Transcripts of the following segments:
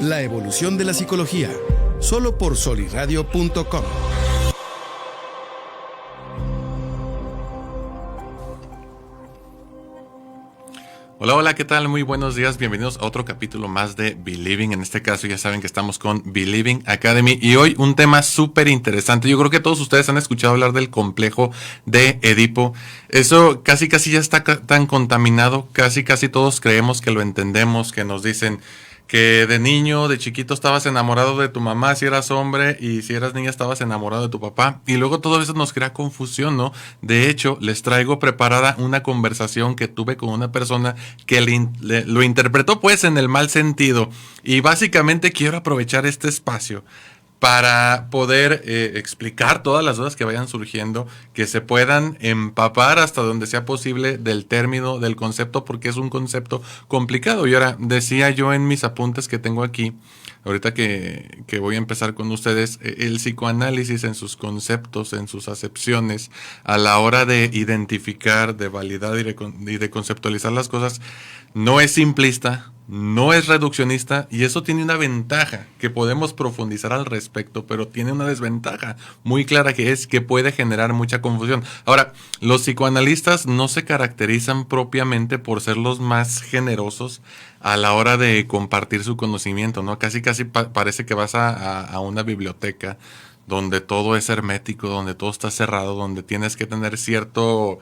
La evolución de la psicología, solo por soliradio.com. Hola, hola, ¿qué tal? Muy buenos días, bienvenidos a otro capítulo más de Believing. En este caso ya saben que estamos con Believing Academy y hoy un tema súper interesante. Yo creo que todos ustedes han escuchado hablar del complejo de Edipo. Eso casi ya está tan contaminado, casi todos creemos que lo entendemos, que nos dicen que de niño, de chiquito estabas enamorado de tu mamá si eras hombre y si eras niña estabas enamorado de tu papá y luego todo eso nos crea confusión, ¿no? De hecho, les traigo preparada una conversación que tuve con una persona que lo interpretó pues en el mal sentido y básicamente quiero aprovechar este espacio para poder explicar todas las dudas que vayan surgiendo, que se puedan empapar hasta donde sea posible del término, del concepto, porque es un concepto complicado. Y ahora, decía yo en mis apuntes que tengo aquí, ahorita que voy a empezar con ustedes, el psicoanálisis en sus conceptos, en sus acepciones, a la hora de identificar, de validar y de conceptualizar las cosas, no es simplista, no es reduccionista y eso tiene una ventaja que podemos profundizar al respecto, pero tiene una desventaja muy clara que es que puede generar mucha confusión. Ahora, los psicoanalistas no se caracterizan propiamente por ser los más generosos a la hora de compartir su conocimiento, ¿no? Casi parece que vas a una biblioteca donde todo es hermético, donde todo está cerrado, donde tienes que tener cierto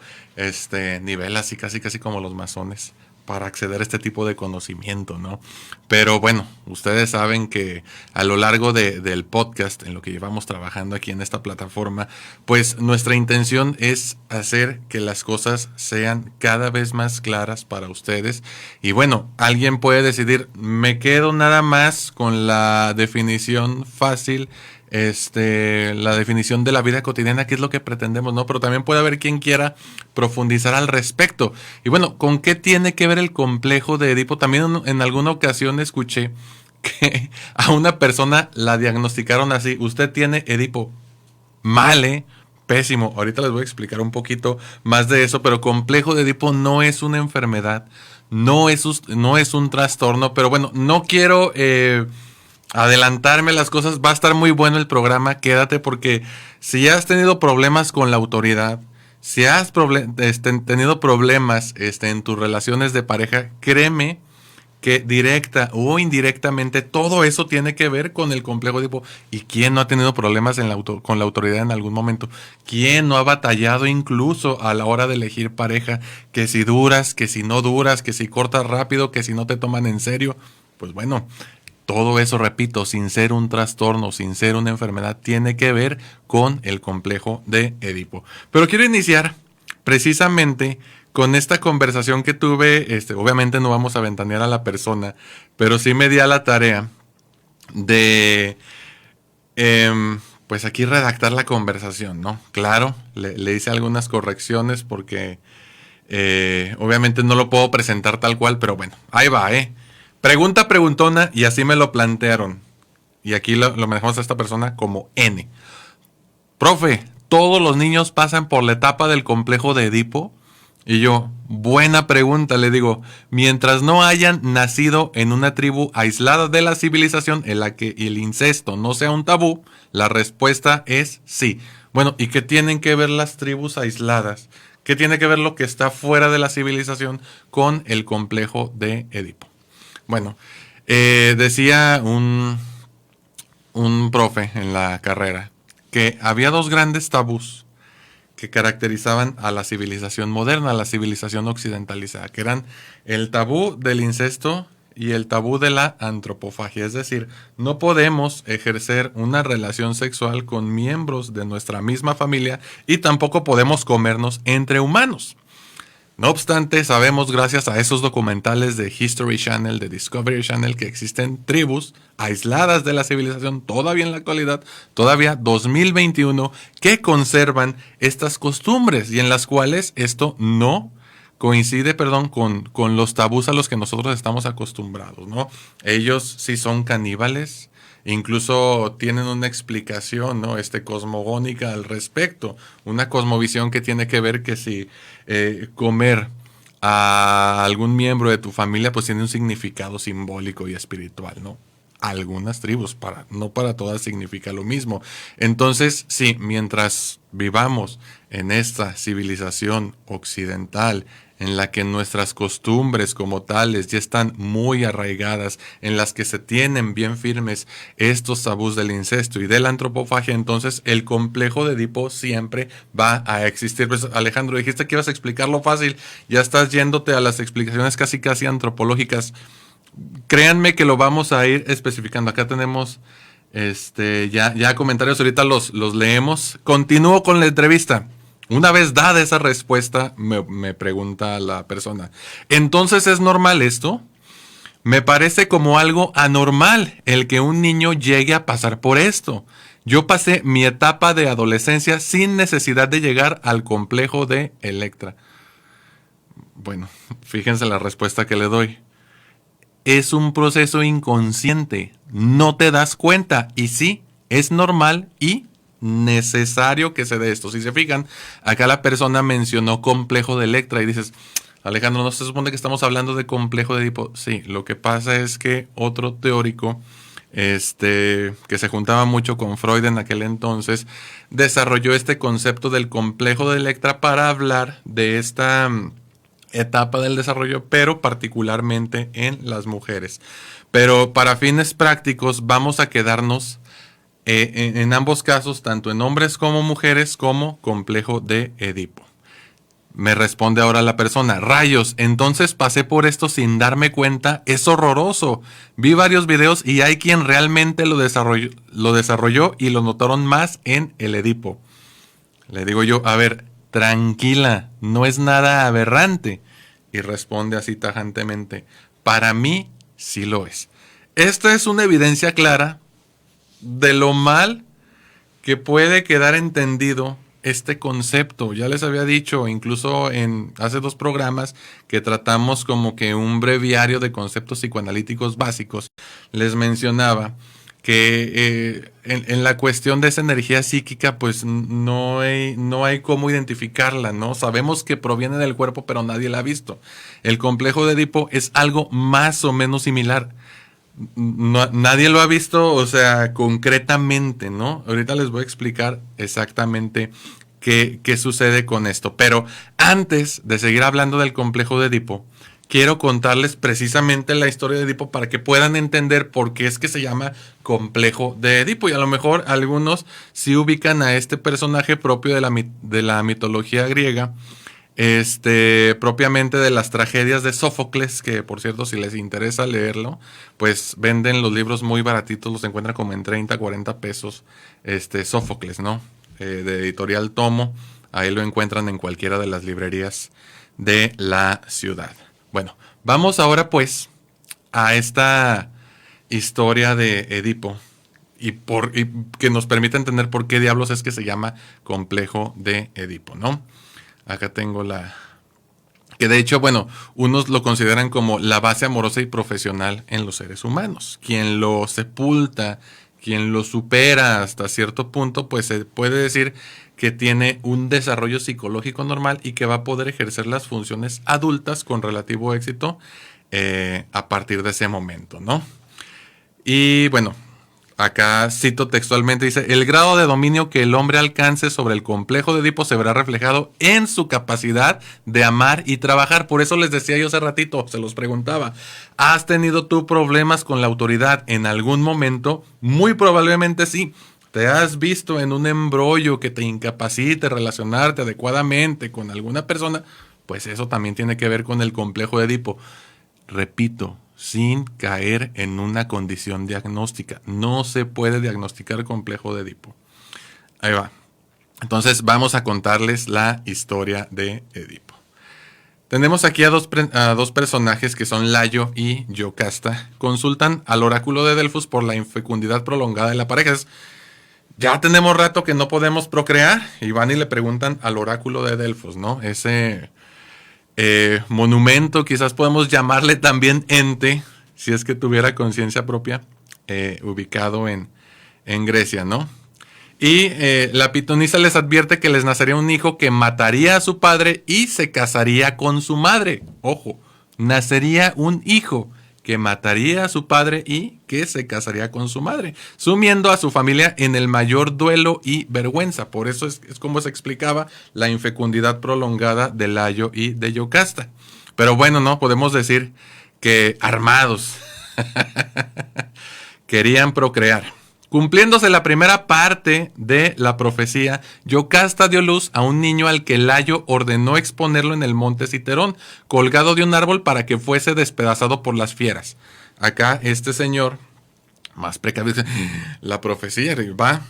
nivel, así casi como los masones, para acceder a este tipo de conocimiento, ¿no? Pero bueno, ustedes saben que a lo largo del podcast, en lo que llevamos trabajando aquí en esta plataforma, pues nuestra intención es hacer que las cosas sean cada vez más claras para ustedes. Y bueno, alguien puede decidir, me quedo nada más con la definición fácil, la definición de la vida cotidiana, que es lo que pretendemos, ¿no? Pero también puede haber quien quiera profundizar al respecto. Y bueno, ¿con qué tiene que ver el complejo de Edipo? También en alguna ocasión escuché que a una persona la diagnosticaron así: usted tiene Edipo. Mal, pésimo. Ahorita les voy a explicar un poquito más de eso, pero complejo de Edipo no es una enfermedad, no es un trastorno, pero bueno, no quiero adelantarme las cosas. Va a estar muy bueno el programa, quédate, porque si has tenido problemas con la autoridad, si has tenido problemas en tus relaciones de pareja, créeme que directa o indirectamente todo eso tiene que ver con el complejo de Edipo. ¿Y quién no ha tenido problemas con la autoridad en algún momento? ¿Quién no ha batallado incluso a la hora de elegir pareja? Que si duras, que si no duras, que si cortas rápido, que si no te toman en serio. Pues bueno, todo eso, repito, sin ser un trastorno, sin ser una enfermedad, tiene que ver con el complejo de Edipo. Pero quiero iniciar precisamente con esta conversación que tuve. Obviamente no vamos a ventanear a la persona, pero sí me di a la tarea de, pues aquí redactar la conversación, ¿no? Claro, le hice algunas correcciones porque obviamente no lo puedo presentar tal cual, pero bueno, ahí va, preguntona, y así me lo plantearon. Y aquí lo manejamos a esta persona como N. Profe, ¿todos los niños pasan por la etapa del complejo de Edipo? Y yo, buena pregunta, le digo. Mientras no hayan nacido en una tribu aislada de la civilización en la que el incesto no sea un tabú, la respuesta es sí. Bueno, ¿y qué tienen que ver las tribus aisladas? ¿Qué tiene que ver lo que está fuera de la civilización con el complejo de Edipo? Bueno, decía un profe en la carrera que había dos grandes tabús que caracterizaban a la civilización moderna, a la civilización occidentalizada, que eran el tabú del incesto y el tabú de la antropofagia. Es decir, no podemos ejercer una relación sexual con miembros de nuestra misma familia y tampoco podemos comernos entre humanos. No obstante, sabemos gracias a esos documentales de History Channel, de Discovery Channel, que existen tribus aisladas de la civilización todavía en la actualidad, todavía 2021, que conservan estas costumbres y en las cuales esto no coincide, con los tabús a los que nosotros estamos acostumbrados, ¿no? Ellos sí son caníbales, incluso tienen una explicación, ¿no? Cosmogónica al respecto, una cosmovisión que tiene que ver que si comer a algún miembro de tu familia pues tiene un significado simbólico y espiritual, ¿no? algunas tribus, no para todas significa lo mismo. Entonces, sí, mientras vivamos en esta civilización occidental, en la que nuestras costumbres como tales ya están muy arraigadas, en las que se tienen bien firmes estos tabús del incesto y de la antropofagia, entonces el complejo de Edipo siempre va a existir. Pues, Alejandro, dijiste que ibas a explicarlo fácil, ya estás yéndote a las explicaciones casi antropológicas. Créanme que lo vamos a ir especificando. Acá tenemos ya comentarios, ahorita los leemos. Continúo con la entrevista. Una vez dada esa respuesta, me pregunta la persona, ¿entonces es normal esto? Me parece como algo anormal el que un niño llegue a pasar por esto. Yo pasé mi etapa de adolescencia sin necesidad de llegar al complejo de Electra. Bueno, fíjense la respuesta que le doy. Es un proceso inconsciente, no te das cuenta, y sí, es normal y necesario que se dé esto. Si se fijan, acá la persona mencionó complejo de Electra y dices, Alejandro, ¿no se supone que estamos hablando de complejo de Edipo? Sí, lo que pasa es que otro teórico que se juntaba mucho con Freud en aquel entonces, desarrolló este concepto del complejo de Electra para hablar de esta etapa del desarrollo, pero particularmente en las mujeres. Pero para fines prácticos vamos a quedarnos en ambos casos, tanto en hombres como mujeres, como complejo de Edipo. Me responde ahora la persona, rayos, entonces pasé por esto sin darme cuenta, es horroroso. Vi varios videos y hay quien realmente lo desarrolló y lo notaron más en el Edipo. Le digo yo, a ver, tranquila, no es nada aberrante. Y responde así tajantemente, para mí sí lo es. Esta es una evidencia clara de lo mal que puede quedar entendido este concepto. Ya les había dicho, incluso hace 2 programas que tratamos como que un breviario de conceptos psicoanalíticos básicos, les mencionaba que en la cuestión de esa energía psíquica, pues no hay cómo identificarla, ¿no? Sabemos que proviene del cuerpo, pero nadie la ha visto. El complejo de Edipo es algo más o menos similar. Nadie lo ha visto, o sea, concretamente, ¿no? Ahorita les voy a explicar exactamente qué sucede con esto. Pero antes de seguir hablando del complejo de Edipo, quiero contarles precisamente la historia de Edipo para que puedan entender por qué es que se llama complejo de Edipo. Y a lo mejor algunos sí ubican a este personaje propio de la mitología griega, propiamente de las tragedias de Sófocles, que por cierto, si les interesa leerlo, pues venden los libros muy baratitos, los encuentran como en 30, 40 pesos, Sófocles, ¿no? De editorial Tomo, ahí lo encuentran en cualquiera de las librerías de la ciudad. Bueno, vamos ahora pues a esta historia de Edipo y que nos permite entender por qué diablos es que se llama complejo de Edipo, ¿no? Acá tengo que de hecho, bueno, unos lo consideran como la base amorosa y profesional en los seres humanos. Quien lo sepulta, quien lo supera hasta cierto punto, pues se puede decir que tiene un desarrollo psicológico normal y que va a poder ejercer las funciones adultas con relativo éxito a partir de ese momento, ¿no? Y bueno, acá cito textualmente, dice, el grado de dominio que el hombre alcance sobre el complejo de Edipo se verá reflejado en su capacidad de amar y trabajar. Por eso les decía yo hace ratito, se los preguntaba, ¿has tenido tú problemas con la autoridad en algún momento? Muy probablemente sí. ¿Te has visto en un embrollo que te incapacite relacionarte adecuadamente con alguna persona? Pues eso también tiene que ver con el complejo de Edipo. Repito, sin caer en una condición diagnóstica. No se puede diagnosticar complejo de Edipo. Ahí va. Entonces vamos a contarles la historia de Edipo. Tenemos aquí a dos personajes que son Layo y Yocasta. Consultan al oráculo de Delfos por la infecundidad prolongada de la pareja. Ya tenemos rato que no podemos procrear y van y le preguntan al oráculo de Delfos, ¿no? Ese monumento, quizás podemos llamarle también ente, si es que tuviera conciencia propia, ubicado en Grecia, ¿no? Y la pitonisa les advierte que les nacería un hijo que mataría a su padre y se casaría con su madre. Ojo, nacería un hijo que mataría a su padre y que se casaría con su madre, sumiendo a su familia en el mayor duelo y vergüenza. Por eso es como se explicaba la infecundidad prolongada de Layo y de Yocasta. Pero bueno, no podemos decir que armados querían procrear. Cumpliéndose la primera parte de la profecía, Yocasta dio luz a un niño al que Layo ordenó exponerlo en el monte Citerón, colgado de un árbol para que fuese despedazado por las fieras. Acá este señor, más precavido, la profecía va,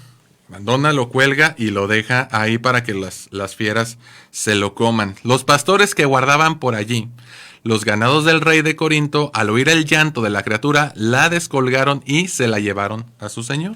abandona, lo cuelga y lo deja ahí para que las fieras se lo coman. Los pastores que guardaban por allí los ganados del rey de Corinto, al oír el llanto de la criatura, la descolgaron y se la llevaron a su señor.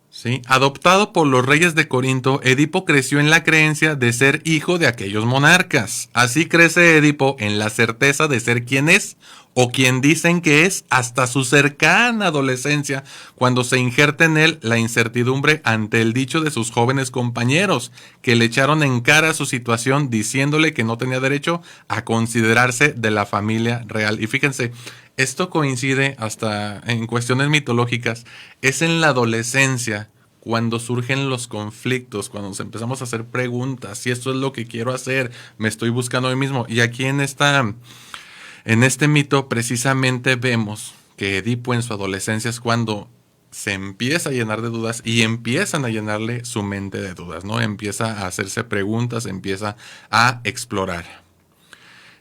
¿Sí? Adoptado por los reyes de Corinto, Edipo creció en la creencia de ser hijo de aquellos monarcas. Así crece Edipo en la certeza de ser quien es, o quien dicen que es, hasta su cercana adolescencia, cuando se injerta en él la incertidumbre ante el dicho de sus jóvenes compañeros, que le echaron en cara su situación diciéndole que no tenía derecho a considerarse de la familia real. Y fíjense, esto coincide hasta en cuestiones mitológicas, es en la adolescencia cuando surgen los conflictos, cuando nos empezamos a hacer preguntas, si esto es lo que quiero hacer, me estoy buscando a mí mismo. Y aquí en este mito precisamente vemos que Edipo en su adolescencia es cuando se empieza a llenar de dudas y empiezan a llenarle su mente de dudas, ¿no? Empieza a hacerse preguntas, empieza a explorar.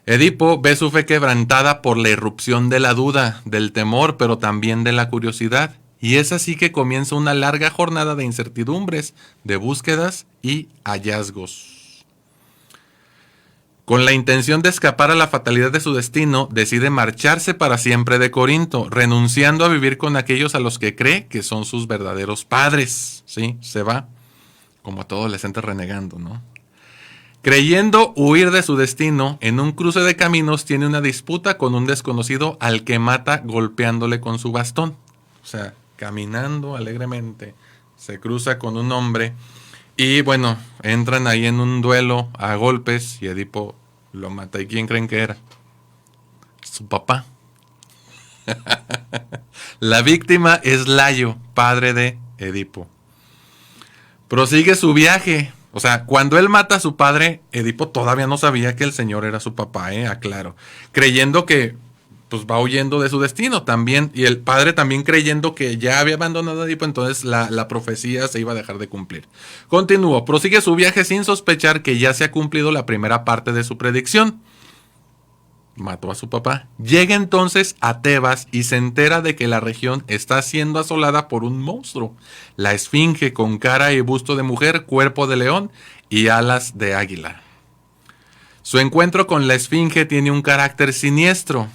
Edipo ve su fe quebrantada por la irrupción de la duda, del temor, pero también de la curiosidad. Y es así que comienza una larga jornada de incertidumbres, de búsquedas y hallazgos. Con la intención de escapar a la fatalidad de su destino, decide marcharse para siempre de Corinto, renunciando a vivir con aquellos a los que cree que son sus verdaderos padres. Sí, se va, como a todo adolescente renegando, ¿no? Creyendo huir de su destino, en un cruce de caminos tiene una disputa con un desconocido al que mata golpeándole con su bastón. O sea, caminando alegremente, se cruza con un hombre y bueno, entran ahí en un duelo a golpes y Edipo lo mata. ¿Y quién creen que era? Su papá. La víctima es Layo, padre de Edipo. Prosigue su viaje. O sea, cuando él mata a su padre, Edipo todavía no sabía que el señor era su papá, aclaro. Creyendo que pues va huyendo de su destino también. Y el padre también creyendo que ya había abandonado a Edipo, entonces la profecía se iba a dejar de cumplir. Continuó, prosigue su viaje sin sospechar que ya se ha cumplido la primera parte de su predicción. Mató a su papá. Llega entonces a Tebas y se entera de que la región está siendo asolada por un monstruo, la esfinge, con cara y busto de mujer, cuerpo de león y alas de águila. Su encuentro con la esfinge tiene un carácter siniestro.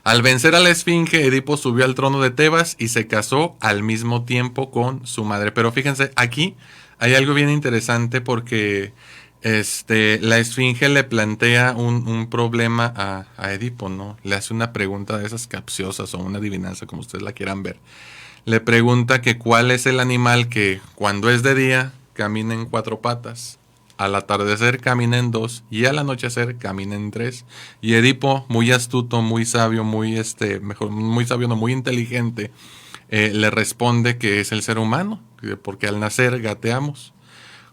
Al vencer a la esfinge, Edipo subió al trono de Tebas y se casó al mismo tiempo con su madre. Pero fíjense, aquí hay algo bien interesante porque la esfinge le plantea un problema a Edipo, ¿no? Le hace una pregunta de esas capciosas o una adivinanza, como ustedes la quieran ver. Le pregunta que cuál es el animal que cuando es de día camina en 4 patas, al atardecer camina en 2 y al anochecer camina en 3. Y Edipo, muy astuto, muy sabio, muy sabio, no, muy inteligente, le responde que es el ser humano, porque al nacer gateamos.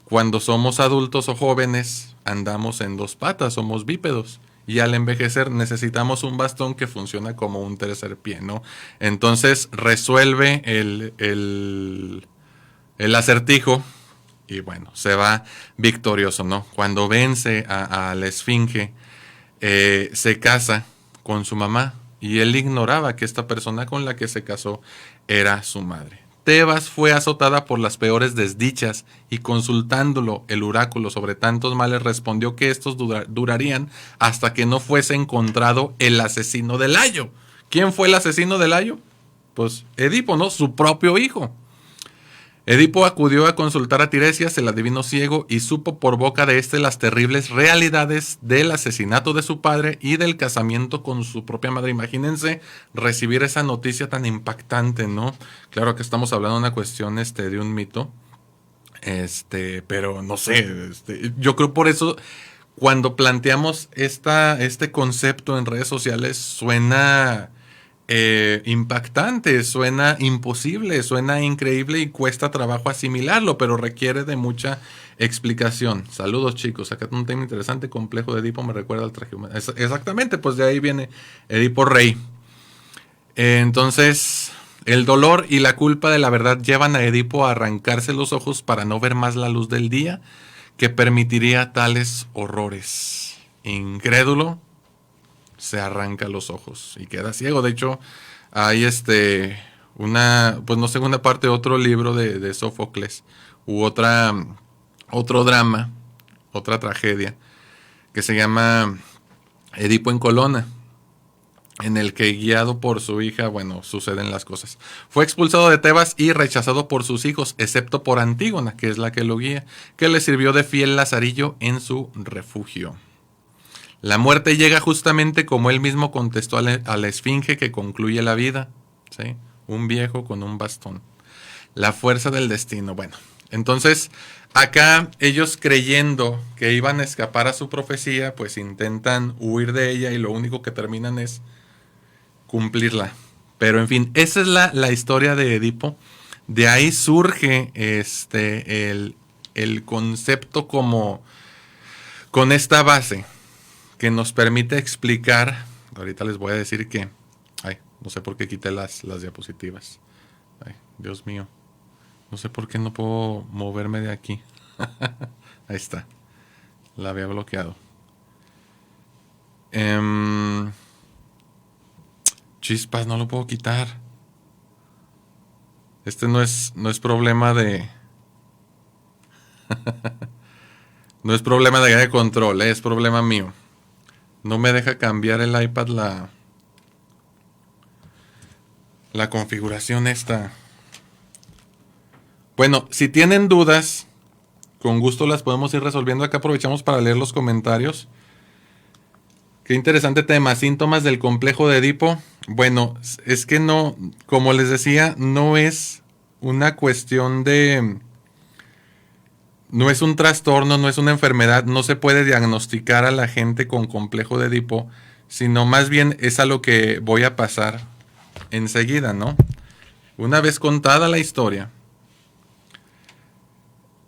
Cuando somos adultos o jóvenes, andamos en 2 patas, somos bípedos. Y al envejecer necesitamos un bastón que funciona como un tercer pie, ¿no? Entonces resuelve el acertijo y bueno, se va victorioso, ¿no? Cuando vence a la esfinge, se casa con su mamá y él ignoraba que esta persona con la que se casó era su madre. Tebas fue azotada por las peores desdichas y consultándolo el oráculo sobre tantos males respondió que estos durarían hasta que no fuese encontrado el asesino de Layo. ¿Quién fue el asesino de Layo? Pues Edipo, ¿no? Su propio hijo. Edipo acudió a consultar a Tiresias, el adivino ciego, y supo por boca de éste las terribles realidades del asesinato de su padre y del casamiento con su propia madre. Imagínense recibir esa noticia tan impactante, ¿no? Claro que estamos hablando de una cuestión de un mito, pero no sé, yo creo por eso cuando planteamos este concepto en redes sociales suena impactante, suena imposible, suena increíble y cuesta trabajo asimilarlo, pero requiere de mucha explicación. Saludos, chicos. Acá un tema interesante, complejo de Edipo me recuerda al traje humano. Exactamente, pues de ahí viene Edipo Rey. Entonces, el dolor y la culpa de la verdad llevan a Edipo a arrancarse los ojos para no ver más la luz del día que permitiría tales horrores. Incrédulo, se arranca los ojos y queda ciego. De hecho, hay segunda parte de otro libro de Sófocles, u otro drama, otra tragedia, que se llama Edipo en Colona, en el que, guiado por su hija, suceden las cosas. Fue expulsado de Tebas y rechazado por sus hijos, excepto por Antígona, que es la que lo guía, que le sirvió de fiel lazarillo en su refugio. La muerte llega justamente como él mismo contestó a la esfinge que concluye la vida, ¿sí? Un viejo con un bastón. La fuerza del destino. Bueno, entonces acá ellos, creyendo que iban a escapar a su profecía, pues intentan huir de ella y lo único que terminan es cumplirla. Pero en fin, esa es la historia de Edipo. De ahí surge el concepto como con esta base que nos permite explicar. Ahorita les voy a decir que no sé por qué quité las diapositivas. Ay, Dios mío. No sé por qué no puedo moverme de aquí. Ahí está. La había bloqueado. Chispas, no lo puedo quitar. No es problema de... no es problema de control, es problema mío. No me deja cambiar el iPad la configuración esta. Bueno, si tienen dudas, con gusto las podemos ir resolviendo. Acá aprovechamos para leer los comentarios. Qué interesante tema. Síntomas del complejo de Edipo. Bueno, es que no, como les decía, no es una cuestión de... No es un trastorno, no es una enfermedad, no se puede diagnosticar a la gente con complejo de Edipo, sino más bien es a lo que voy a pasar enseguida, ¿no? Una vez contada la historia,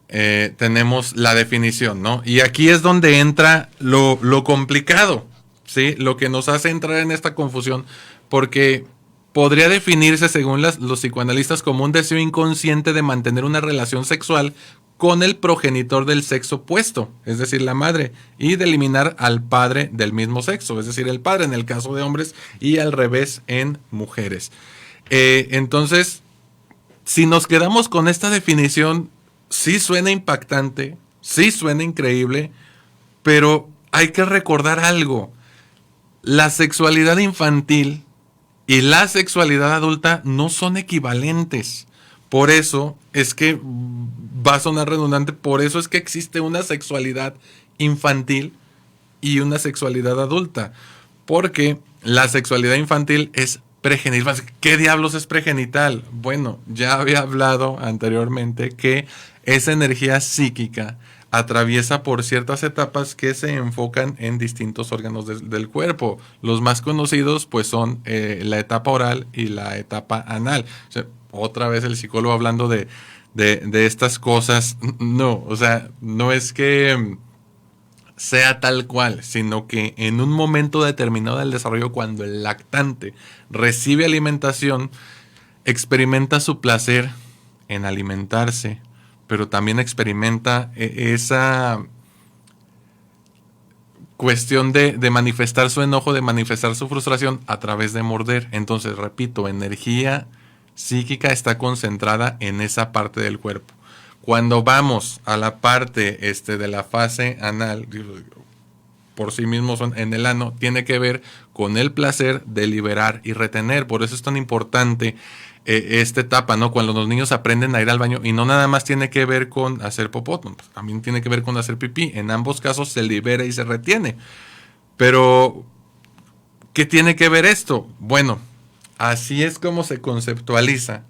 tenemos la definición, ¿no? Y aquí es donde entra lo complicado, ¿sí? Lo que nos hace entrar en esta confusión, porque podría definirse, según los psicoanalistas, como un deseo inconsciente de mantener una relación sexual con el progenitor del sexo opuesto, es decir, la madre, y de eliminar al padre del mismo sexo, es decir, el padre en el caso de hombres y al revés en mujeres. Entonces, si nos quedamos con esta definición, sí suena impactante, sí suena increíble, pero hay que recordar algo. La sexualidad infantil y la sexualidad adulta no son equivalentes. Por eso es que, va a sonar redundante, por eso es que existe una sexualidad infantil y una sexualidad adulta. Porque la sexualidad infantil es pregenital. ¿Qué diablos es pregenital? Bueno, ya había hablado anteriormente que esa energía psíquica atraviesa por ciertas etapas que se enfocan en distintos órganos del cuerpo. Los más conocidos pues son la etapa oral y la etapa anal. O sea, otra vez el psicólogo hablando de estas cosas. No, o sea, no es que sea tal cual, sino que en un momento determinado del desarrollo, cuando el lactante recibe alimentación, experimenta su placer en alimentarse, pero también experimenta esa cuestión de manifestar su enojo, de manifestar su frustración a través de morder. Entonces, repito, energía psíquica está concentrada en esa parte del cuerpo. Cuando vamos a la parte de la fase anal, por sí mismos en el ano, tiene que ver con el placer de liberar y retener. Por eso es tan importante esta etapa, ¿no? Cuando los niños aprenden a ir al baño, y no nada más tiene que ver con hacer popó, pues también tiene que ver con hacer pipí. En ambos casos se libera y se retiene. Pero, ¿qué tiene que ver esto? Bueno, así es como se conceptualiza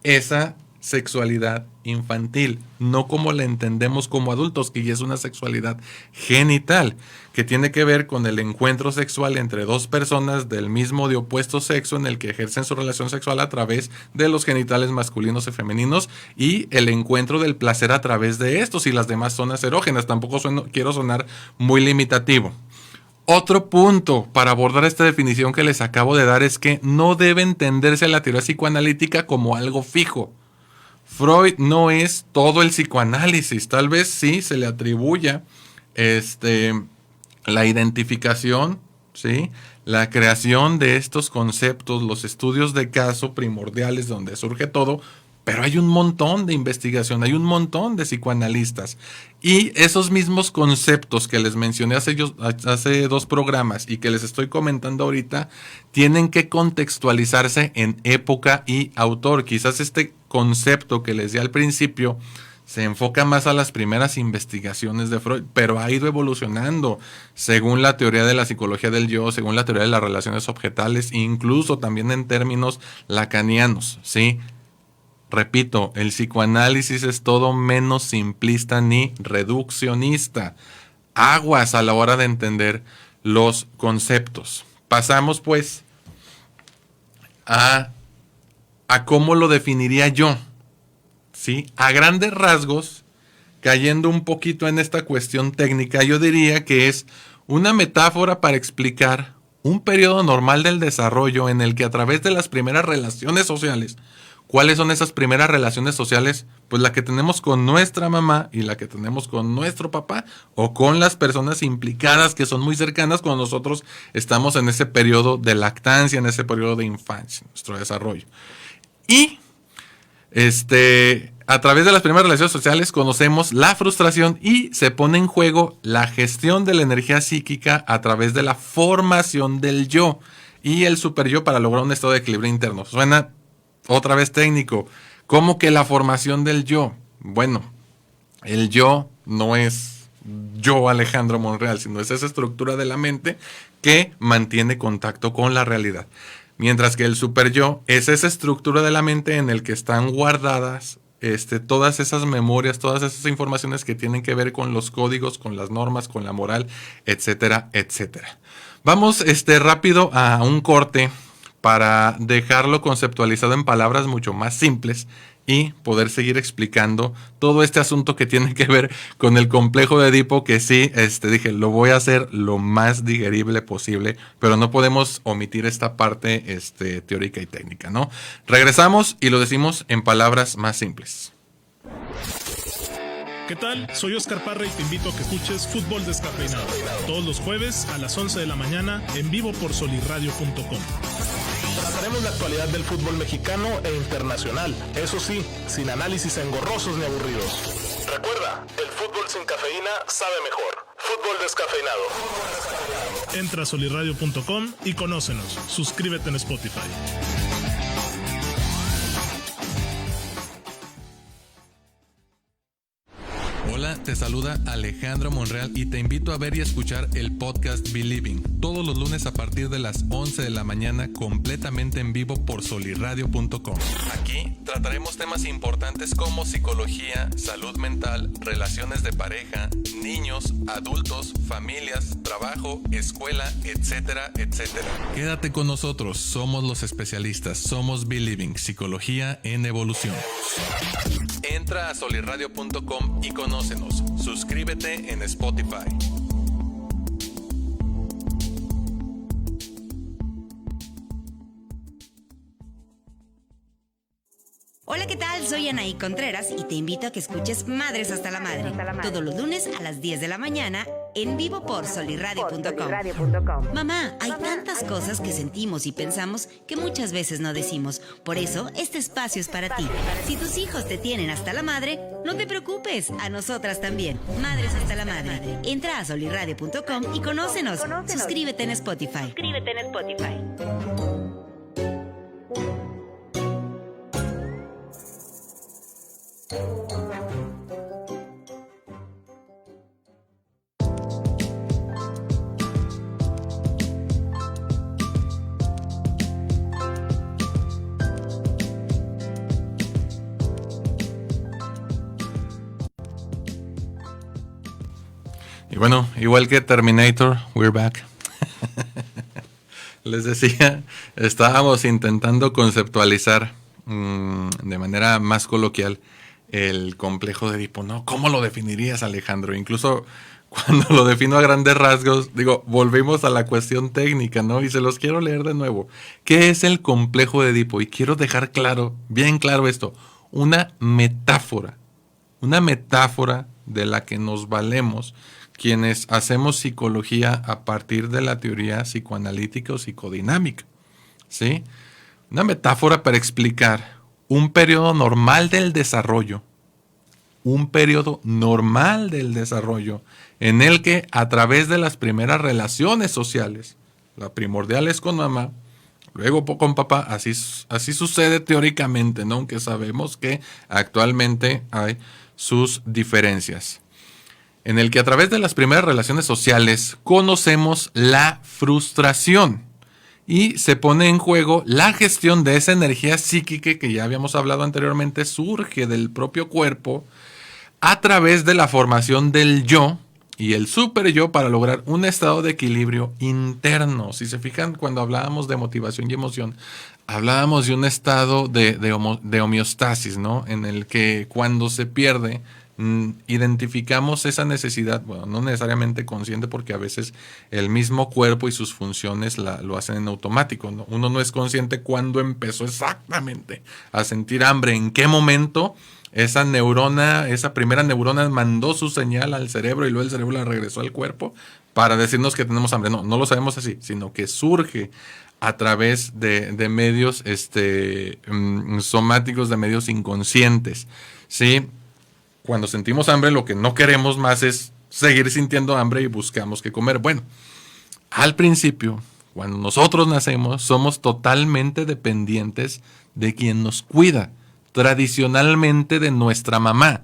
esa sexualidad infantil, no como la entendemos como adultos, que ya es una sexualidad genital, que tiene que ver con el encuentro sexual entre dos personas del mismo o de opuesto sexo en el que ejercen su relación sexual a través de los genitales masculinos y femeninos y el encuentro del placer a través de estos y las demás zonas erógenas. Tampoco quiero sonar muy limitativo. Otro punto para abordar esta definición que les acabo de dar es que no debe entenderse la teoría psicoanalítica como algo fijo. Freud no es todo el psicoanálisis, tal vez sí se le atribuya la identificación, ¿sí? La creación de estos conceptos, los estudios de caso primordiales donde surge todo, pero hay un montón de investigación, hay un montón de psicoanalistas. Y esos mismos conceptos que les mencioné hace 2 programas y que les estoy comentando ahorita, tienen que contextualizarse en época y autor. Quizás este concepto que les di al principio se enfoca más a las primeras investigaciones de Freud, pero ha ido evolucionando según la teoría de la psicología del yo, según la teoría de las relaciones objetales, incluso también en términos lacanianos, ¿sí? Repito, el psicoanálisis es todo menos simplista ni reduccionista. Aguas a la hora de entender los conceptos. Pasamos pues a cómo lo definiría yo. ¿Sí? A grandes rasgos, cayendo un poquito en esta cuestión técnica, yo diría que es una metáfora para explicar un periodo normal del desarrollo en el que a través de las primeras relaciones sociales, ¿cuáles son esas primeras relaciones sociales? Pues la que tenemos con nuestra mamá y la que tenemos con nuestro papá o con las personas implicadas que son muy cercanas cuando nosotros estamos en ese periodo de lactancia, en ese periodo de infancia, nuestro desarrollo. Y a través de las primeras relaciones sociales conocemos la frustración y se pone en juego la gestión de la energía psíquica a través de la formación del yo y el superyo para lograr un estado de equilibrio interno. Suena otra vez técnico. ¿Cómo que la formación del yo? Bueno, el yo no es yo, Alejandro Monreal, sino es esa estructura de la mente que mantiene contacto con la realidad. Mientras que el superyo es esa estructura de la mente en el que están guardadas todas esas memorias, todas esas informaciones que tienen que ver con los códigos, con las normas, con la moral, etcétera, etcétera. Vamos rápido a un corte para dejarlo conceptualizado en palabras mucho más simples y poder seguir explicando todo este asunto que tiene que ver con el complejo de Edipo, que sí, dije, lo voy a hacer lo más digerible posible, pero no podemos omitir esta parte teórica y técnica, ¿no? Regresamos y lo decimos en palabras más simples. ¿Qué tal? Soy Oscar Parra y te invito a que escuches Fútbol Descafeinado todos los jueves a las 11 de la mañana en vivo por solirradio.com. Trataremos la actualidad del fútbol mexicano e internacional, eso sí, sin análisis engorrosos ni aburridos. Recuerda, el fútbol sin cafeína sabe mejor. Fútbol Descafeinado. Entra a solirradio.com y conócenos. Suscríbete en Spotify. Hola, te saluda Alejandro Monreal y te invito a ver y escuchar el podcast Believing todos los lunes a partir de las 11 de la mañana completamente en vivo por solirradio.com. Aquí trataremos temas importantes como psicología, salud mental, relaciones de pareja, niños, adultos, familias, trabajo, escuela, etcétera, etcétera. Quédate con nosotros, somos los especialistas, somos Believing, psicología en evolución. Entra a solirradio.com y conócenos. Suscríbete en Spotify. Hola, ¿qué tal? Soy Anaí Contreras y te invito a que escuches Madres hasta la Madre todos los lunes a las 10 de la mañana en vivo por solirradio.com. Mamá, hay tantas cosas que sentimos y pensamos que muchas veces no decimos. Por eso, este espacio es para ti. Si tus hijos te tienen hasta la madre, no te preocupes, a nosotras también. Madres hasta la Madre. Entra a solirradio.com y conócenos. Suscríbete en Spotify. Y bueno, igual que Terminator, we're back. Les decía, estábamos intentando conceptualizar de manera más coloquial el complejo de Edipo, ¿no? ¿Cómo lo definirías, Alejandro? Incluso cuando lo defino a grandes rasgos, volvemos a la cuestión técnica, ¿no? Y se los quiero leer de nuevo. ¿Qué es el complejo de Edipo? Y quiero dejar claro, bien claro esto, una metáfora de la que nos valemos quienes hacemos psicología a partir de la teoría psicoanalítica o psicodinámica, ¿sí? Una metáfora para explicar un periodo normal del desarrollo, en el que a través de las primeras relaciones sociales, la primordial es con mamá, luego con papá, así sucede teóricamente, ¿no? Aunque sabemos que actualmente hay sus diferencias, en el que a través de las primeras relaciones sociales conocemos la frustración y se pone en juego la gestión de esa energía psíquica que ya habíamos hablado anteriormente, surge del propio cuerpo a través de la formación del yo y el super yo para lograr un estado de equilibrio interno. Si se fijan, cuando hablábamos de motivación y emoción, hablábamos de un estado de homeostasis, ¿no? En el que cuando se pierde, identificamos esa necesidad, bueno, no necesariamente consciente, porque a veces el mismo cuerpo y sus funciones lo hacen en automático, ¿no? Uno no es consciente cuándo empezó exactamente a sentir hambre, en qué momento esa primera neurona mandó su señal al cerebro y luego el cerebro la regresó al cuerpo para decirnos que tenemos hambre. No lo sabemos así, sino que surge a través de medios somáticos, de medios inconscientes, ¿sí? Cuando sentimos hambre, lo que no queremos más es seguir sintiendo hambre y buscamos qué comer. Bueno, al principio, cuando nosotros nacemos, somos totalmente dependientes de quien nos cuida, tradicionalmente de nuestra mamá,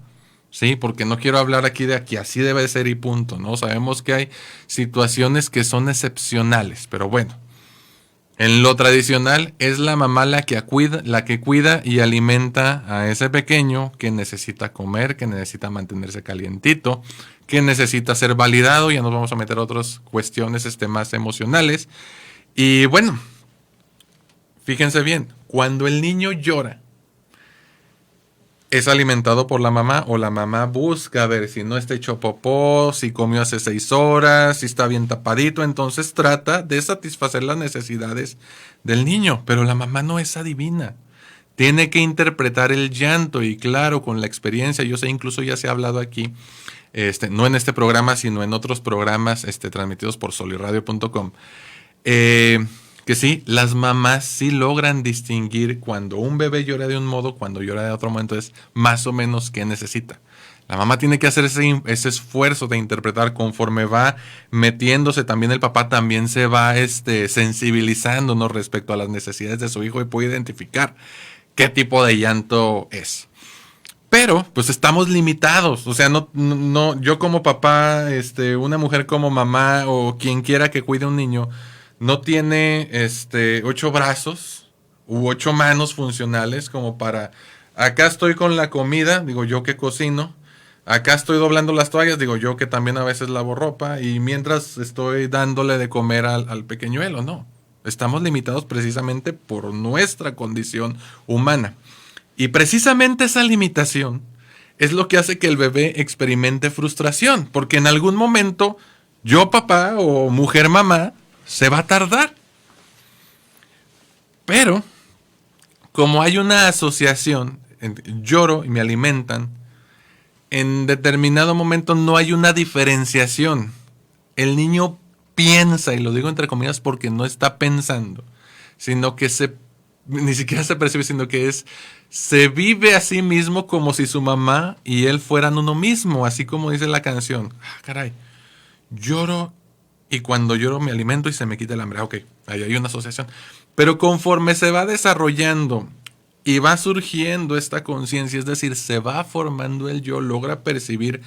¿sí? Porque no quiero hablar aquí de que así debe ser y punto, ¿no? Sabemos que hay situaciones que son excepcionales, pero bueno. En lo tradicional es la mamá la que cuida y alimenta a ese pequeño que necesita comer, que necesita mantenerse calientito, que necesita ser validado. Ya nos vamos a meter a otras cuestiones más emocionales. Y bueno, fíjense bien, cuando el niño llora, es alimentado por la mamá o la mamá busca ver si no está hecho popó, si comió hace 6 horas, si está bien tapadito, entonces trata de satisfacer las necesidades del niño, pero la mamá no es adivina. Tiene que interpretar el llanto y claro, con la experiencia, yo sé, incluso ya se ha hablado aquí, no en este programa, sino en otros programas transmitidos por solirradio.com, que sí, las mamás sí logran distinguir cuando un bebé llora de un modo, cuando llora de otro modo, entonces más o menos qué necesita. La mamá tiene que hacer ese esfuerzo de interpretar conforme va metiéndose. También el papá también se va sensibilizando, ¿no? Respecto a las necesidades de su hijo y puede identificar qué tipo de llanto es. Pero, pues estamos limitados. O sea, no, yo como papá, una mujer como mamá o quien quiera que cuide a un niño, no tiene 8 brazos u 8 manos funcionales como para, acá estoy con la comida, digo yo que cocino, acá estoy doblando las toallas, digo yo que también a veces lavo ropa, y mientras estoy dándole de comer al pequeñuelo, no. Estamos limitados precisamente por nuestra condición humana. Y precisamente esa limitación es lo que hace que el bebé experimente frustración, porque en algún momento yo, papá o mujer mamá, se va a tardar. Pero, como hay una asociación, lloro y me alimentan, en determinado momento no hay una diferenciación. El niño piensa, y lo digo entre comillas porque no está pensando, sino que ni siquiera se percibe, sino que se vive a sí mismo como si su mamá y él fueran uno mismo, así como dice la canción. Caray, lloro y cuando lloro me alimento y se me quita el hambre. Ok, ahí hay una asociación. Pero conforme se va desarrollando y va surgiendo esta conciencia, es decir, se va formando el yo, logra percibir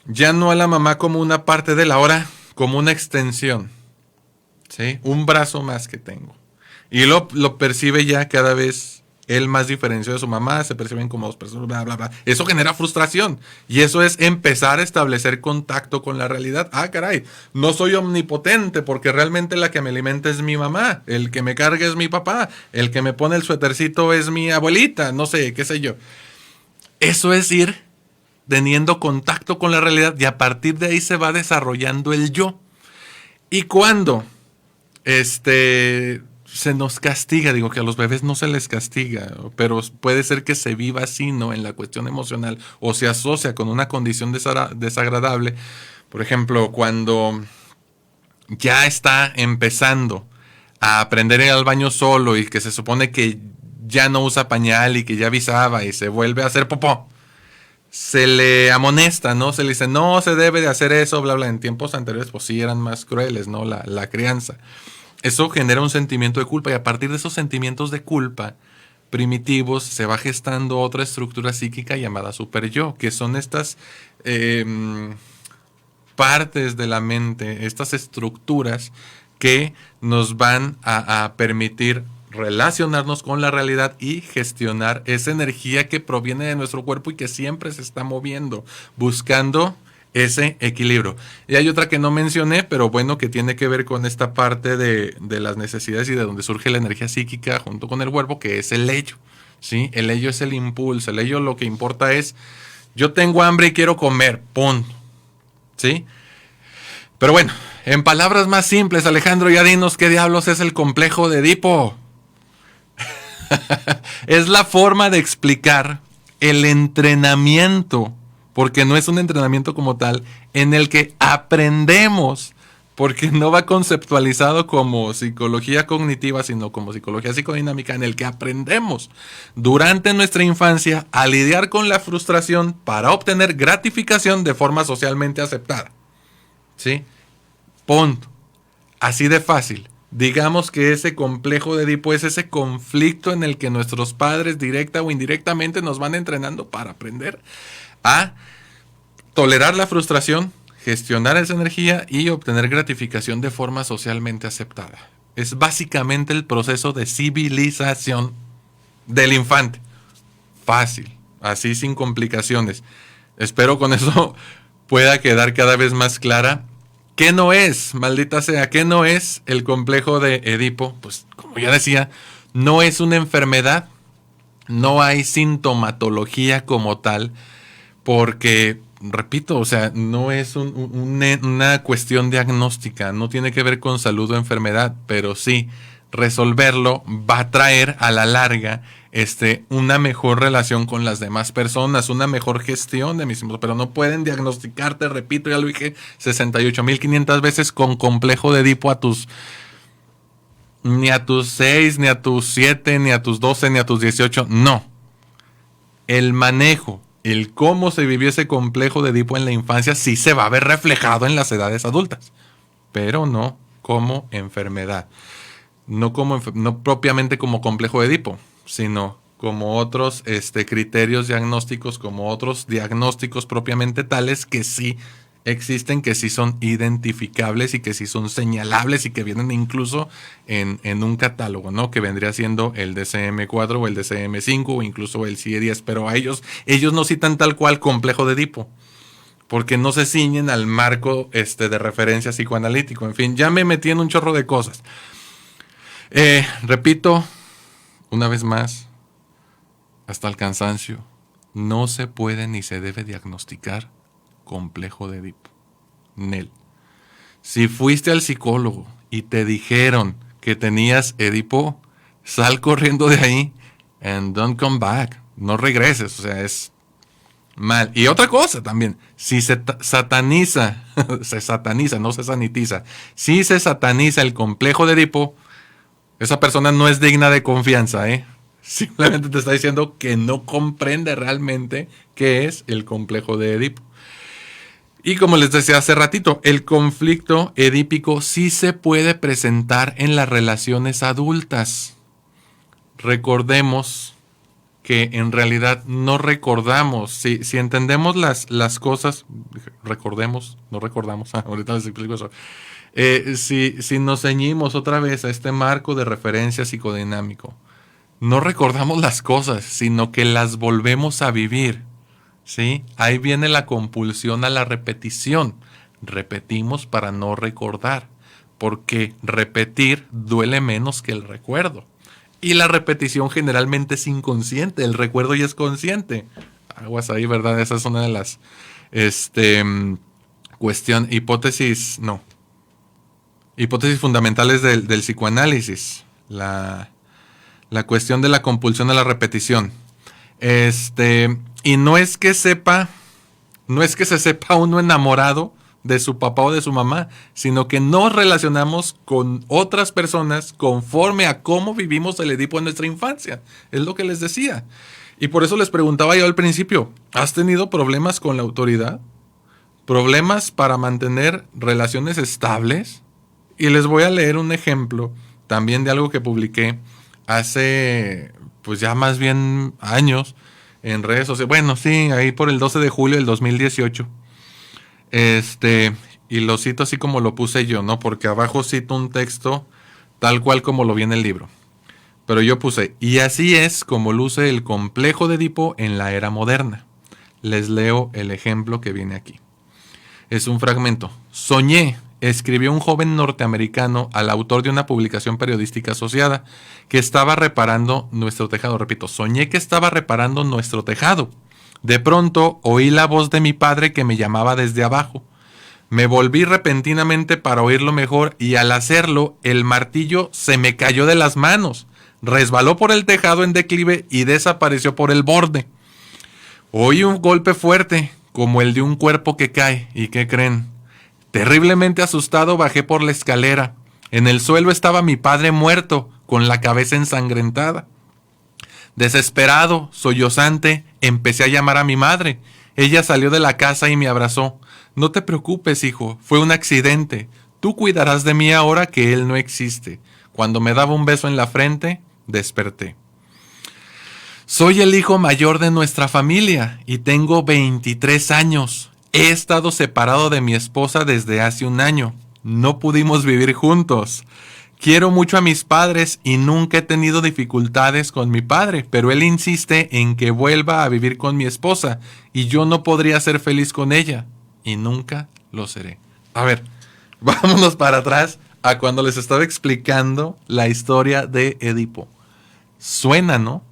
ya no a la mamá como una parte de la hora, como una extensión, ¿sí? Un brazo más que tengo. Y lo percibe ya cada vez él más diferenció de su mamá, se perciben como dos personas, bla, bla, bla. Eso genera frustración. Y eso es empezar a establecer contacto con la realidad. Ah, caray, no soy omnipotente porque realmente la que me alimenta es mi mamá, el que me carga es mi papá, el que me pone el suétercito es mi abuelita, no sé, qué sé yo. Eso es ir teniendo contacto con la realidad y a partir de ahí se va desarrollando el yo. Y cuando se nos castiga, digo que a los bebés no se les castiga, pero puede ser que se viva así, ¿no? En la cuestión emocional o se asocia con una condición desagradable. Por ejemplo, cuando ya está empezando a aprender a ir al baño solo y que se supone que ya no usa pañal y que ya avisaba y se vuelve a hacer popó, se le amonesta, ¿no? Se le dice, no se debe de hacer eso, bla, bla. En tiempos anteriores, pues sí eran más crueles, ¿no? La crianza. Eso genera un sentimiento de culpa y a partir de esos sentimientos de culpa primitivos se va gestando otra estructura psíquica llamada super yo, que son estas partes de la mente, estas estructuras que nos van a permitir relacionarnos con la realidad y gestionar esa energía que proviene de nuestro cuerpo y que siempre se está moviendo, buscando ese equilibrio. Y hay otra que no mencioné, pero bueno, que tiene que ver con esta parte de las necesidades y de donde surge la energía psíquica junto con el cuerpo, que es el ello, ¿sí? El ello es el impulso, el ello lo que importa es, yo tengo hambre y quiero comer, punto, ¿sí? Pero bueno, en palabras más simples, Alejandro, ya dinos qué diablos es el complejo de Edipo. Es la forma de explicar el entrenamiento, porque no es un entrenamiento como tal, en el que aprendemos, porque no va conceptualizado como psicología cognitiva, sino como psicología psicodinámica, en el que aprendemos durante nuestra infancia a lidiar con la frustración para obtener gratificación de forma socialmente aceptada. ¿Sí? Punto. Así de fácil. Digamos que ese complejo de Edipo es ese conflicto en el que nuestros padres directa o indirectamente nos van entrenando para aprender a tolerar la frustración, gestionar esa energía y obtener gratificación de forma socialmente aceptada. Es básicamente el proceso de civilización del infante. Fácil, así sin complicaciones. Espero con eso pueda quedar cada vez más clara. ¿Qué no es, maldita sea? ¿Qué no es el complejo de Edipo? Pues como ya decía, no es una enfermedad, no hay sintomatología como tal, porque, repito, o sea, no es una cuestión diagnóstica, no tiene que ver con salud o enfermedad, pero sí, resolverlo va a traer a la larga una mejor relación con las demás personas, una mejor gestión de mis mismos, pero no pueden diagnosticarte, repito, ya lo dije 68,500 veces, con complejo de Edipo ni a tus 6, ni a tus 7, ni a tus 12, ni a tus 18, no. El manejo, el cómo se vivió ese complejo de Edipo en la infancia sí se va a ver reflejado en las edades adultas, pero no como enfermedad. No propiamente como complejo de Edipo, sino como otros criterios diagnósticos, como otros diagnósticos propiamente tales que sí existen, que sí son identificables y que sí son señalables y que vienen incluso en un catálogo, ¿no? Que vendría siendo el DSM-4 o el DSM-5 o incluso el CIE-10, pero a ellos no citan tal cual complejo de Edipo, porque no se ciñen al marco de referencia psicoanalítico. En fin, ya me metí en un chorro de cosas. Repito, una vez más, hasta el cansancio, no se puede ni se debe diagnosticar complejo de Edipo. Nel. Si fuiste al psicólogo y te dijeron que tenías Edipo, sal corriendo de ahí and don't come back. No regreses, o sea, es mal. Y otra cosa también, si se sataniza, no se sanitiza, si se sataniza el complejo de Edipo, esa persona no es digna de confianza, ¿eh? Simplemente te está diciendo que no comprende realmente qué es el complejo de Edipo. Y como les decía hace ratito, el conflicto edípico sí se puede presentar en las relaciones adultas. Recordemos que en realidad no recordamos. Si entendemos las cosas, recordemos, no recordamos. Ahorita les explico eso. Si nos ceñimos otra vez a este marco de referencia psicodinámico, no recordamos las cosas, sino que las volvemos a vivir, ¿sí? Ahí viene la compulsión a la repetición. Repetimos para no recordar, porque repetir duele menos que el recuerdo. Y la repetición generalmente es inconsciente, el recuerdo ya es consciente. Aguas ahí, ¿verdad? Esa es una de las hipótesis fundamentales del psicoanálisis. La cuestión de la compulsión a la repetición. Y no es que se sepa uno enamorado de su papá o de su mamá, sino que nos relacionamos con otras personas conforme a cómo vivimos el Edipo en nuestra infancia. Es lo que les decía. Y por eso les preguntaba yo al principio, ¿has tenido problemas con la autoridad? ¿Problemas para mantener relaciones estables? Y les voy a leer un ejemplo también de algo que publiqué hace, pues ya más bien años en redes sociales. Bueno, sí, ahí por el 12 de julio del 2018. Y lo cito así como lo puse yo, ¿no? Porque abajo cito un texto tal cual como lo vi en el libro. Pero yo puse, y así es como luce el complejo de Edipo en la era moderna. Les leo el ejemplo que viene aquí. Es un fragmento. Soñé, escribió un joven norteamericano al autor de una publicación periodística asociada, que estaba reparando nuestro tejado. Repito, soñé que estaba reparando nuestro tejado. De pronto oí la voz de mi padre que me llamaba desde abajo. Me volví repentinamente para oírlo mejor y al hacerlo el martillo se me cayó de las manos, resbaló por el tejado en declive y desapareció por el borde. Oí un golpe fuerte, como el de un cuerpo que cae. ¿Y qué creen? Terriblemente asustado bajé por la escalera. En el suelo estaba mi padre muerto, con la cabeza ensangrentada. Desesperado, sollozante, empecé a llamar a mi madre. Ella salió de la casa y me abrazó. No te preocupes, hijo, fue un accidente. Tú cuidarás de mí ahora que él no existe. Cuando me daba un beso en la frente, desperté. Soy el hijo mayor de nuestra familia y tengo 23 años. He estado separado de mi esposa desde hace un año. No pudimos vivir juntos. Quiero mucho a mis padres y nunca he tenido dificultades con mi padre, pero él insiste en que vuelva a vivir con mi esposa y yo no podría ser feliz con ella y nunca lo seré. A ver, vámonos para atrás a cuando les estaba explicando la historia de Edipo. Suena, ¿no?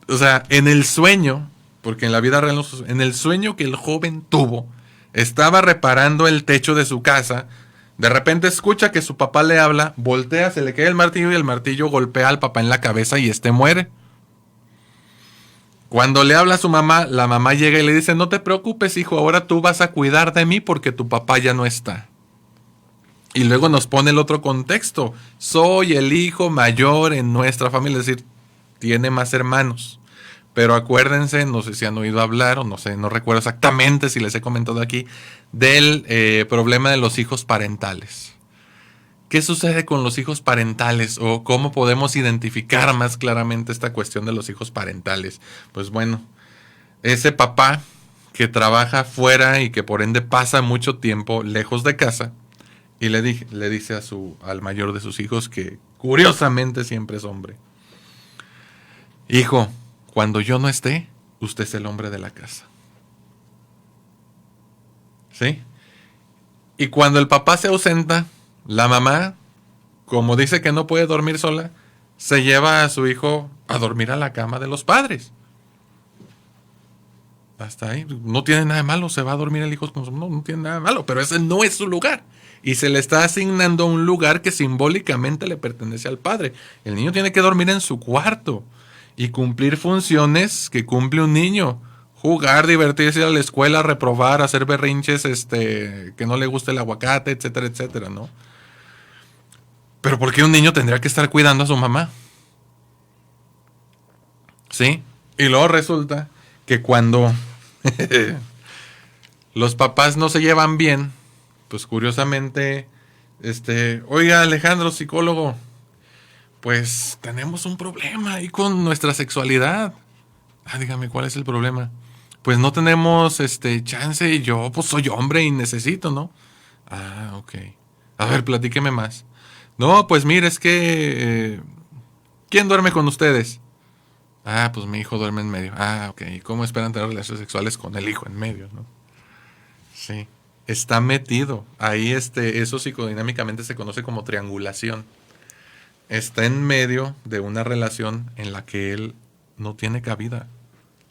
O sea, en el sueño, porque en la vida real, en el sueño que el joven tuvo, estaba reparando el techo de su casa. De repente escucha que su papá le habla, voltea, se le cae el martillo y el martillo golpea al papá en la cabeza y muere. Cuando le habla a su mamá, la mamá llega y le dice, no te preocupes, hijo, ahora tú vas a cuidar de mí porque tu papá ya no está. Y luego nos pone el otro contexto. Soy el hijo mayor en nuestra familia, es decir, tiene más hermanos. Pero acuérdense, no sé si han oído hablar o no sé, no recuerdo exactamente si les he comentado aquí, del problema de los hijos parentales. ¿Qué sucede con los hijos parentales o cómo podemos identificar más claramente esta cuestión de los hijos parentales? Pues bueno, ese papá que trabaja fuera y que por ende pasa mucho tiempo lejos de casa y le dice al mayor de sus hijos, que curiosamente siempre es hombre: hijo, cuando yo no esté, usted es el hombre de la casa. ¿Sí? Y cuando el papá se ausenta, la mamá, como dice que no puede dormir sola, se lleva a su hijo a dormir a la cama de los padres. Hasta ahí. No tiene nada de malo, se va a dormir el hijo con su... No tiene nada de malo, pero ese no es su lugar. Y se le está asignando un lugar que simbólicamente le pertenece al padre. El niño tiene que dormir en su cuarto y cumplir funciones que cumple un niño. Jugar, divertirse, ir a la escuela, reprobar, hacer berrinches, que no le guste el aguacate, etcétera, etcétera, ¿no? Pero ¿por qué un niño tendría que estar cuidando a su mamá? ¿Sí? Y luego resulta que cuando los papás no se llevan bien, pues curiosamente, oiga, Alejandro, psicólogo, pues tenemos un problema ahí con nuestra sexualidad. Dígame, ¿cuál es el problema? Pues no tenemos chance y yo pues soy hombre y necesito, ¿no? Ok. A ver, platíqueme más. No, pues mire, es que ¿Quién duerme con ustedes? Ah, pues mi hijo duerme en medio. Ah, ok. ¿Y cómo esperan tener relaciones sexuales con el hijo en medio, no? Sí. Está metido. Ahí eso psicodinámicamente se conoce como triangulación. Está en medio de una relación en la que él no tiene cabida.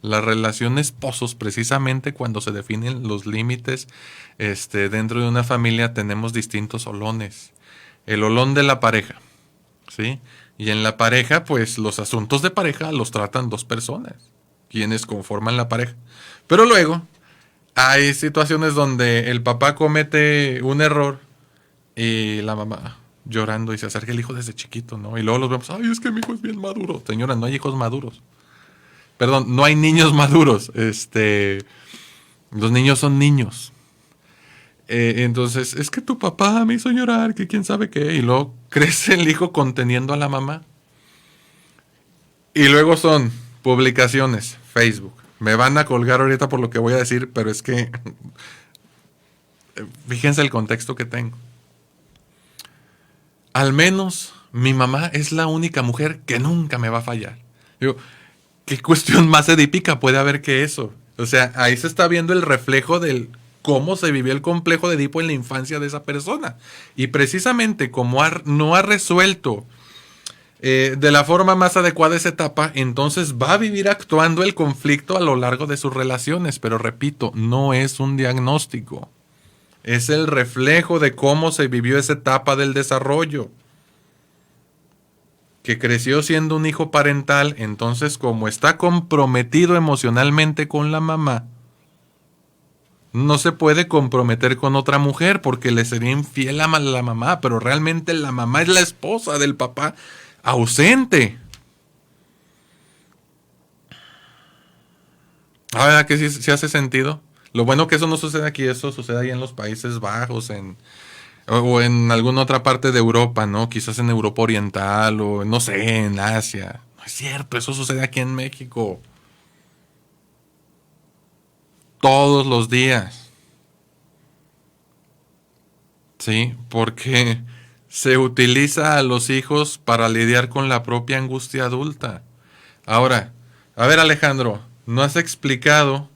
La relación esposos, precisamente cuando se definen los límites dentro de una familia, tenemos distintos olones. El olón de la pareja, ¿sí? Y en la pareja, pues los asuntos de pareja los tratan dos personas, quienes conforman la pareja. Pero luego hay situaciones donde el papá comete un error y la mamá llorando y se acerca el hijo desde chiquito, ¿no? Y luego los vemos, ay, es que mi hijo es bien maduro. Señora, no hay hijos maduros. Perdón, no hay niños maduros. Los niños son niños. Entonces, es que tu papá me hizo llorar, que quién sabe qué. Y luego crece el hijo conteniendo a la mamá. Y luego son publicaciones, Facebook. Me van a colgar ahorita por lo que voy a decir, pero es que fíjense el contexto que tengo. Al menos mi mamá es la única mujer que nunca me va a fallar. Digo, ¿qué cuestión más edípica puede haber que eso? O sea, ahí se está viendo el reflejo del cómo se vivió el complejo de Edipo en la infancia de esa persona. Y precisamente como no ha resuelto de la forma más adecuada esa etapa, entonces va a vivir actuando el conflicto a lo largo de sus relaciones. Pero repito, no es un diagnóstico. Es el reflejo de cómo se vivió esa etapa del desarrollo. Que creció siendo un hijo parental, entonces como está comprometido emocionalmente con la mamá, no se puede comprometer con otra mujer porque le sería infiel a la mamá, pero realmente la mamá es la esposa del papá ausente. ¿Verdad que sí hace sentido? Lo bueno que eso no sucede aquí, eso sucede ahí en los Países Bajos, o en alguna otra parte de Europa, ¿no? Quizás en Europa Oriental o no sé, en Asia. No es cierto, eso sucede aquí en México. Todos los días. Sí, porque se utiliza a los hijos para lidiar con la propia angustia adulta. Ahora, a ver Alejandro, no has explicado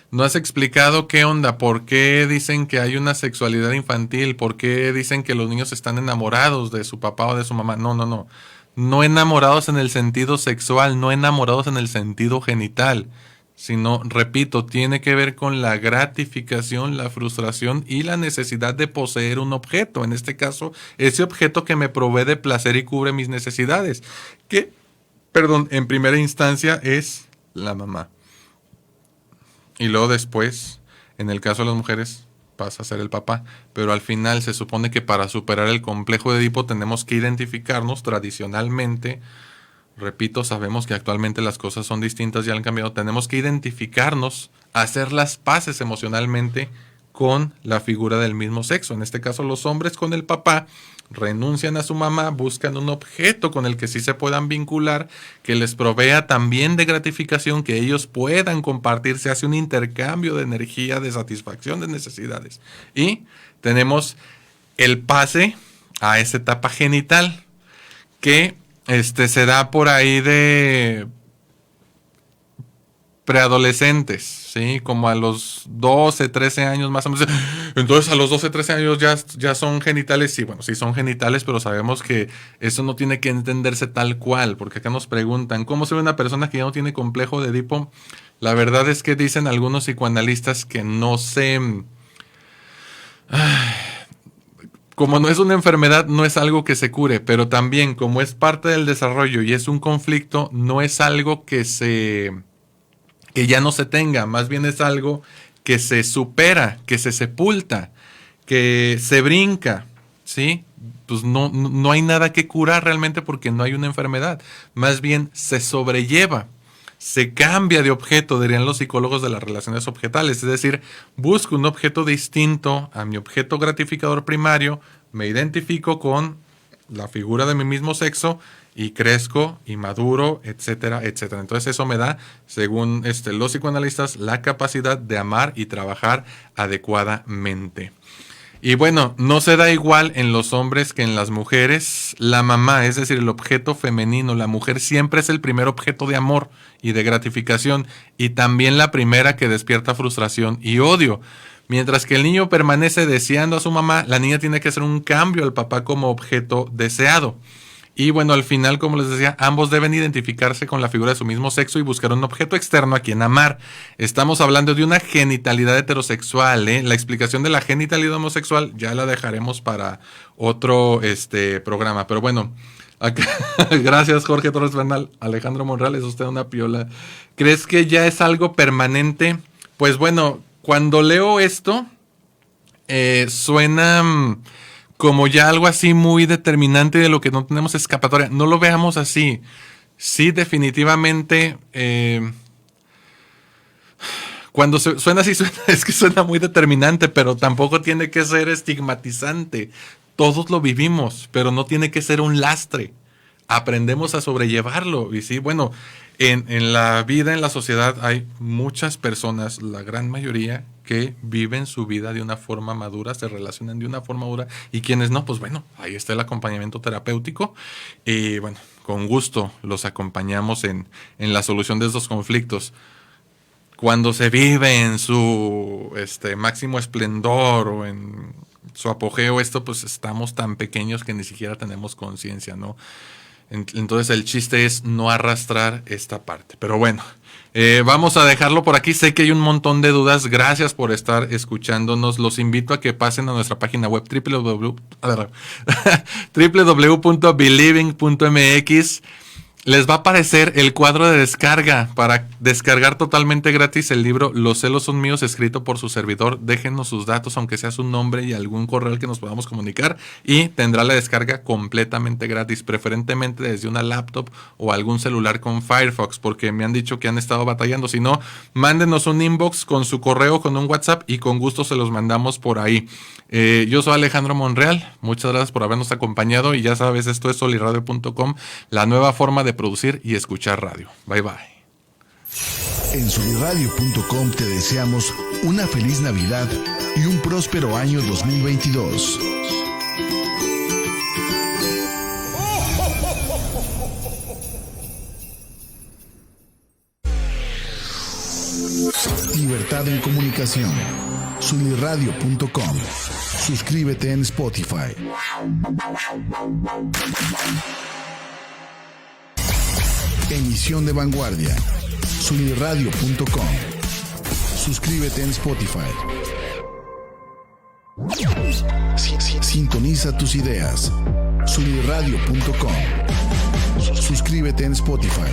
no has explicado qué onda, por qué dicen que hay una sexualidad infantil, por qué dicen que los niños están enamorados de su papá o de su mamá. No. No enamorados en el sentido sexual, no enamorados en el sentido genital, sino, repito, tiene que ver con la gratificación, la frustración y la necesidad de poseer un objeto. En este caso, ese objeto que me provee de placer y cubre mis necesidades, que, en primera instancia es la mamá. Y luego después, en el caso de las mujeres, pasa a ser el papá. Pero al final se supone que para superar el complejo de Edipo tenemos que identificarnos tradicionalmente. Repito, sabemos que actualmente las cosas son distintas y han cambiado. Tenemos que identificarnos, hacer las paces emocionalmente con la figura del mismo sexo. En este caso, los hombres con el papá renuncian a su mamá, buscan un objeto con el que sí se puedan vincular, que les provea también de gratificación, que ellos puedan compartir, se hace un intercambio de energía, de satisfacción de necesidades. Y tenemos el pase a esa etapa genital, que se da por ahí de preadolescentes, ¿sí? Como a los 12, 13 años más o menos. Entonces a los 12, 13 años ya son genitales. Sí, bueno, sí son genitales, pero sabemos que eso no tiene que entenderse tal cual, porque acá nos preguntan, ¿cómo se ve una persona que ya no tiene complejo de Edipo? La verdad es que dicen algunos psicoanalistas que no se... Como no es una enfermedad, no es algo que se cure, pero también como es parte del desarrollo y es un conflicto, no es algo que ya no se tenga, más bien es algo que se supera, que se sepulta, que se brinca, ¿sí? Pues no hay nada que curar realmente porque no hay una enfermedad, más bien se sobrelleva, se cambia de objeto, dirían los psicólogos de las relaciones objetales, es decir, busco un objeto distinto a mi objeto gratificador primario, me identifico con la figura de mi mismo sexo y crezco y maduro, etcétera, etcétera. Entonces eso me da, según los psicoanalistas, la capacidad de amar y trabajar adecuadamente. Y bueno, no se da igual en los hombres que en las mujeres. La mamá, es decir, el objeto femenino, la mujer siempre es el primer objeto de amor y de gratificación, y también la primera que despierta frustración y odio. Mientras que el niño permanece deseando a su mamá, la niña tiene que hacer un cambio al papá como objeto deseado. Y bueno, al final, como les decía, ambos deben identificarse con la figura de su mismo sexo y buscar un objeto externo a quien amar. Estamos hablando de una genitalidad heterosexual, ¿eh? La explicación de la genitalidad homosexual ya la dejaremos para otro programa. Pero bueno, acá, gracias Jorge Torres Bernal. Alejandro Monreal, es usted una piola. ¿Crees que ya es algo permanente? Pues bueno, cuando leo esto, suena como ya algo así muy determinante de lo que no tenemos escapatoria. No lo veamos así. Sí, definitivamente, cuando suena así, es que suena muy determinante, pero tampoco tiene que ser estigmatizante. Todos lo vivimos, pero no tiene que ser un lastre. Aprendemos a sobrellevarlo. Y sí, bueno, en la vida, en la sociedad, hay muchas personas, la gran mayoría, que viven su vida de una forma madura, se relacionan de una forma madura, y quienes no, pues bueno, ahí está el acompañamiento terapéutico, y bueno, con gusto los acompañamos en la solución de estos conflictos. Cuando se vive en su máximo esplendor o en su apogeo, pues estamos tan pequeños que ni siquiera tenemos conciencia, ¿no? Entonces el chiste es no arrastrar esta parte. Pero bueno, vamos a dejarlo por aquí. Sé que hay un montón de dudas. Gracias por estar escuchándonos. Los invito a que pasen a nuestra página web www.believing.mx. Les va a aparecer el cuadro de descarga para descargar totalmente gratis el libro Los celos son míos, escrito por su servidor. Déjenos sus datos, aunque sea su nombre y algún correo al que nos podamos comunicar, y tendrá la descarga completamente gratis, preferentemente desde una laptop o algún celular con Firefox, porque me han dicho que han estado batallando. Si no, mándenos un inbox con su correo, con un WhatsApp, y con gusto se los mandamos por ahí. Yo soy Alejandro Monreal. Muchas gracias por habernos acompañado, y ya sabes, esto es solirradio.com, la nueva forma de producir y escuchar radio. Bye bye. En solirradio.com te deseamos una feliz Navidad y un próspero año 2022. Libertad en comunicación. solirradio.com. Suscríbete en Spotify. Emisión de vanguardia. solirradio.com. Suscríbete en Spotify. Sintoniza tus ideas. solirradio.com. Suscríbete en Spotify.